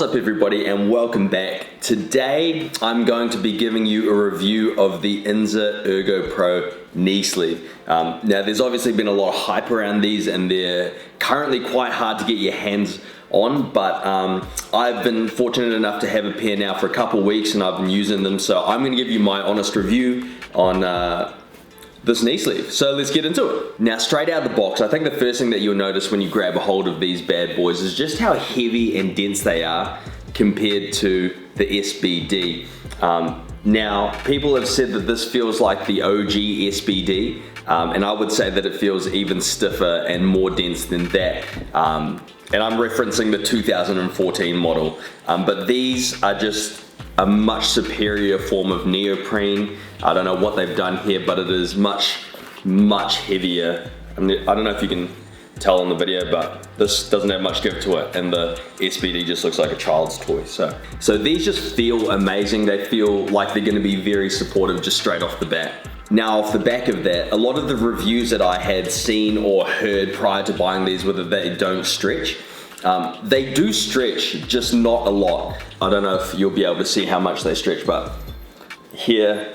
What's up everybody and welcome back. Today I'm going to be giving you a review of the Inzer ErgoPro knee sleeve. Now there's obviously been a lot of hype around these and they're currently quite hard to get your hands on, but I've been fortunate enough to have a pair now for a couple weeks and I've been using them, so I'm going to give you my honest review on this knee sleeve. So let's get into it. Now straight out of the box, I think the first thing that you'll notice when you grab a hold of these bad boys is just how heavy and dense they are compared to the SBD. Now people have said that this feels like the OG SBD, and I would say that it feels even stiffer and more dense than that. And I'm referencing the 2014 model, but these are just a much superior form of neoprene. I don't know what they've done here, but it is much heavier. I don't know if you can tell on the video, but this doesn't have much give to it, and the SBD just looks like a child's toy. So these just feel amazing. They feel like they're gonna be very supportive just straight off the bat. Now off the back of that, a lot of the reviews that I had seen or heard prior to buying these were that they don't stretch. They do stretch, just not a lot. I don't know if you'll be able to see how much they stretch, but here,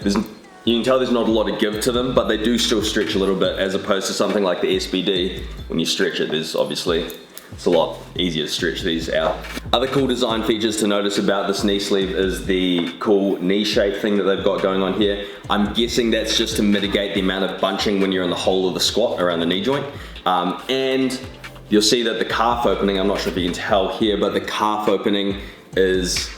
you can tell there's not a lot of give to them, but they do still stretch a little bit, as opposed to something like the SBD. When you stretch it, it's a lot easier to stretch these out. Other cool design features to notice about this knee sleeve is the cool knee shape thing that they've got going on here. I'm guessing that's just to mitigate the amount of bunching when you're in the hole of the squat around the knee joint. And you'll see that the calf opening, I'm not sure if you can tell here, but the calf opening is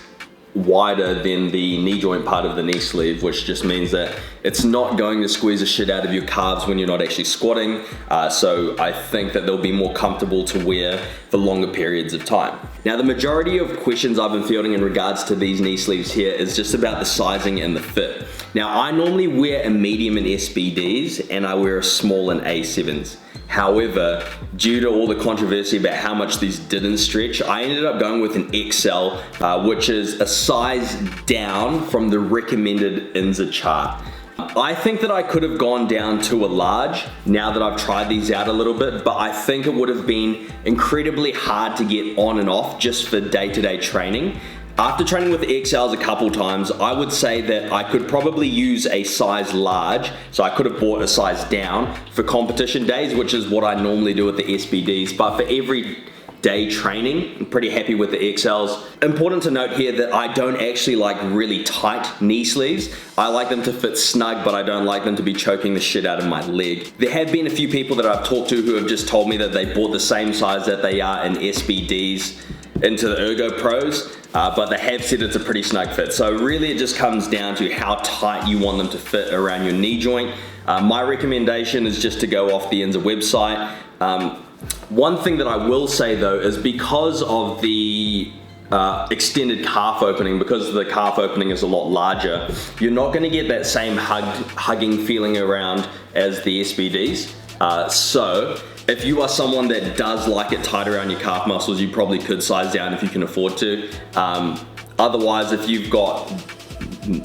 wider than the knee joint part of the knee sleeve, which just means that it's not going to squeeze the shit out of your calves when you're not actually squatting. So I think that they'll be more comfortable to wear for longer periods of time. Now the majority of questions I've been fielding in regards to these knee sleeves here is just about the sizing and the fit. Now I normally wear a medium in SBDs and I wear a small in A7s. However, due to all the controversy about how much these didn't stretch, I ended up going with an XL, which is a size down from the recommended Inzer chart. I think that I could have gone down to a large now that I've tried these out a little bit, but I think it would have been incredibly hard to get on and off just for day-to-day training. After training with the XLs a couple times, I would say that I could probably use a size large, so I could have bought a size down for competition days, which is what I normally do with the SBDs, but for every day training, I'm pretty happy with the XLs. Important to note here that I don't actually like really tight knee sleeves. I like them to fit snug, but I don't like them to be choking the shit out of my leg. There have been a few people that I've talked to who have just told me that they bought the same size that they are in SBDs into the ErgoPros, but they have said it's a pretty snug fit. So really it just comes down to how tight you want them to fit around your knee joint. My recommendation is just to go off the Inzer website. One thing that I will say though is because of the extended calf opening, because the calf opening is a lot larger, you're not going to get that same hugging feeling around as the SBDs. So if you are someone that does like it tight around your calf muscles, you probably could size down if you can afford to. Otherwise, if you've got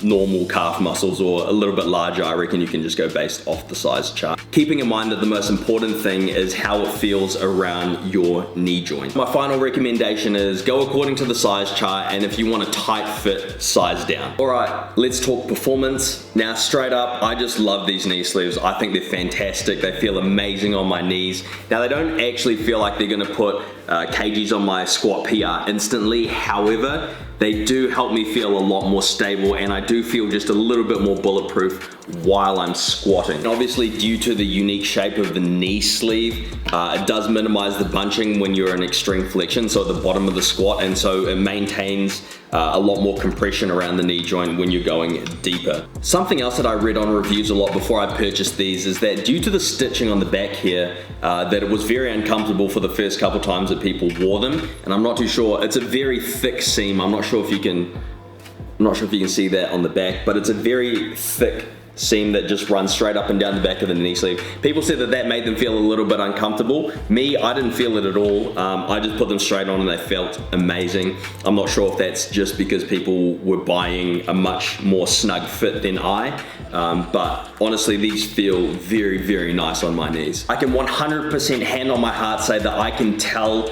normal calf muscles or a little bit larger, I reckon you can just go based off the size chart. Keeping in mind that the most important thing is how it feels around your knee joint. My final recommendation is go according to the size chart, and if you want a tight fit, size down. All right, let's talk performance. Now straight up, I just love these knee sleeves. I think they're fantastic. They feel amazing on my knees. Now they don't actually feel like they're gonna put kgs on my squat PR instantly. However, they do help me feel a lot more stable, and I do feel just a little bit more bulletproof while I'm squatting. And obviously, due to the unique shape of the knee sleeve, it does minimize the bunching when you're in extreme flexion, so at the bottom of the squat, and so it maintains a lot more compression around the knee joint when you're going deeper. Something else that I read on reviews a lot before I purchased these is that due to the stitching on the back here, that it was very uncomfortable for the first couple times that people wore them, and I'm not too sure. It's a very thick seam. I'm not sure if you can see that on the back, but it's a very thick seam that just runs straight up and down the back of the knee sleeve. People said that that made them feel a little bit uncomfortable. Me, I didn't feel it at all. I just put them straight on and they felt amazing. I'm not sure if that's just because people were buying a much more snug fit than I, but honestly these feel very, very nice on my knees. I can 100% hand on my heart say that I can tell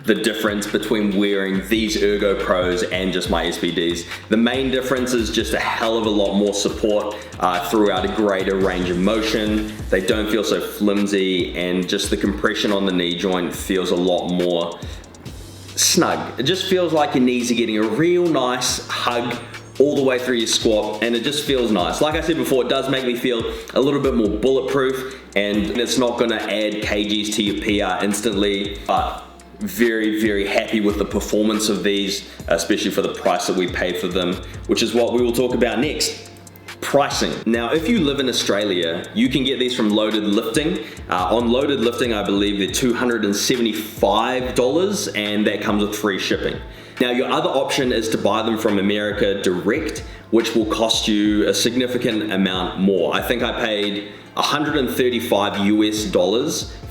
the difference between wearing these ErgoPros and just my SBDs. The main difference is just a hell of a lot more support throughout a greater range of motion. They don't feel so flimsy, and just the compression on the knee joint feels a lot more snug. It just feels like your knees are getting a real nice hug all the way through your squat, and it just feels nice. Like I said before, it does make me feel a little bit more bulletproof, and it's not gonna add kgs to your PR instantly, but very, very happy with the performance of these, especially for the price that we pay for them, which is what we will talk about next. Pricing. Now, if you live in Australia, you can get these from Loaded Lifting. On Loaded Lifting, I believe they're $275, and that comes with free shipping. Now, your other option is to buy them from America direct, which will cost you a significant amount more. I think I paid $135 US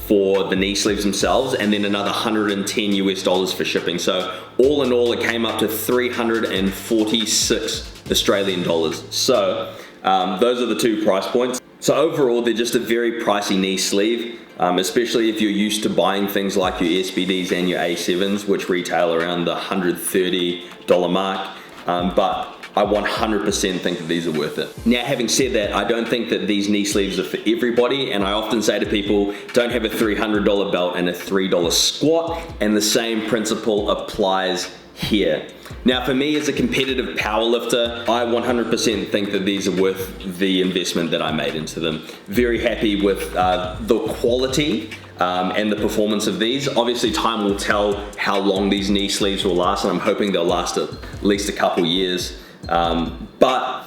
for the knee sleeves themselves, and then another $110 US for shipping. So all in all, it came up to 346 Australian dollars. So those are the two price points. So overall, they're just a very pricey knee sleeve, especially if you're used to buying things like your SBDs and your A7s, which retail around the $130 mark. But I 100% think that these are worth it. Now, having said that, I don't think that these knee sleeves are for everybody, and I often say to people, don't have a $300 belt and a $3 squat, and the same principle applies here. Now, for me as a competitive powerlifter, I 100% think that these are worth the investment that I made into them. Very happy with the quality and the performance of these. Obviously, time will tell how long these knee sleeves will last, and I'm hoping they'll last at least a couple years. But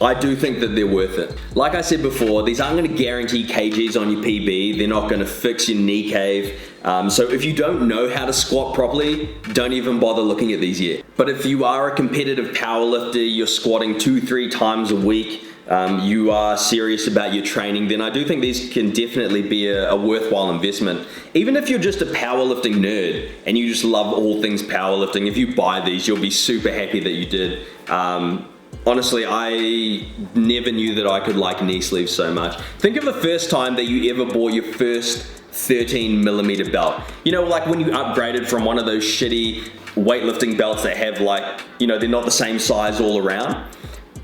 I do think that they're worth it. Like I said before, these aren't gonna guarantee kgs on your PB. They're not gonna fix your knee cave. So if you don't know how to squat properly, don't even bother looking at these yet. But if you are a competitive powerlifter, you're squatting 2-3 times a week, you are serious about your training, then I do think these can definitely be a worthwhile investment. Even if you're just a powerlifting nerd and you just love all things powerlifting, if you buy these, you'll be super happy that you did. Honestly, I never knew that I could like knee sleeves so much. Think of the first time that you ever bought your first 13mm belt. You know, like when you upgraded from one of those shitty weightlifting belts that have like, you know, they're not the same size all around.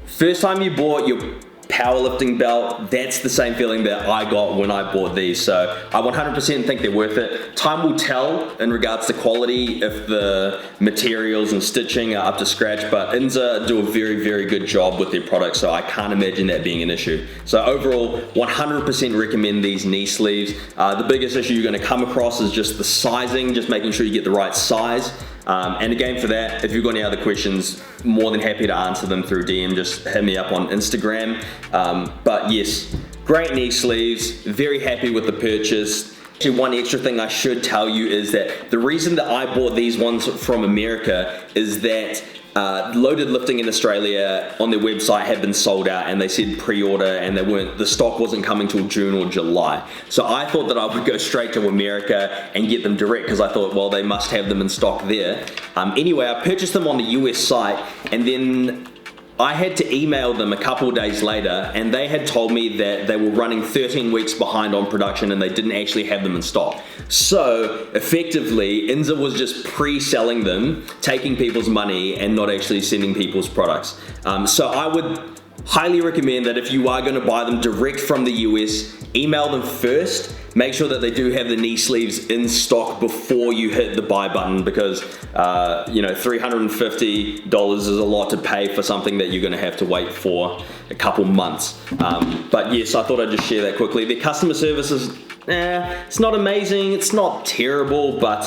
First time you bought your powerlifting belt, that's the same feeling that I got when I bought these. So I 100% think they're worth it. Time will tell in regards to quality if the materials and stitching are up to scratch, but Inzer do a very, very good job with their products, so I can't imagine that being an issue. So overall, 100% recommend these knee sleeves. The biggest issue you're gonna come across is just the sizing, just making sure you get the right size. And again, for that, if you've got any other questions, more than happy to answer them through DM. Just hit me up on Instagram. But yes, great knee sleeves, very happy with the purchase. Actually, one extra thing I should tell you is that the reason that I bought these ones from America is that Loaded Lifting in Australia on their website had been sold out, and they said pre-order, and the stock wasn't coming till June or July. So I thought that I would go straight to America and get them direct, because I thought, well, they must have them in stock there. Anyway, I purchased them on the US site, and then I had to email them a couple of days later, and they had told me that they were running 13 weeks behind on production and they didn't actually have them in stock. So effectively, Inzer was just pre-selling them, taking people's money and not actually sending people's products. So I would highly recommend that if you are going to buy them direct from the US, email them first. Make sure that they do have the knee sleeves in stock before you hit the buy button, because you know, $350 is a lot to pay for something that you're going to have to wait for a couple months. But yes, I thought I'd just share that quickly. Their customer service is, it's not amazing, it's not terrible, but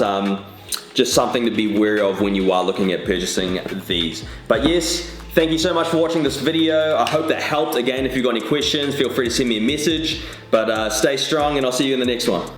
just something to be wary of when you are looking at purchasing these. But yes, thank you so much for watching this video. I hope that helped. Again, if you've got any questions, feel free to send me a message. But stay strong, and I'll see you in the next one.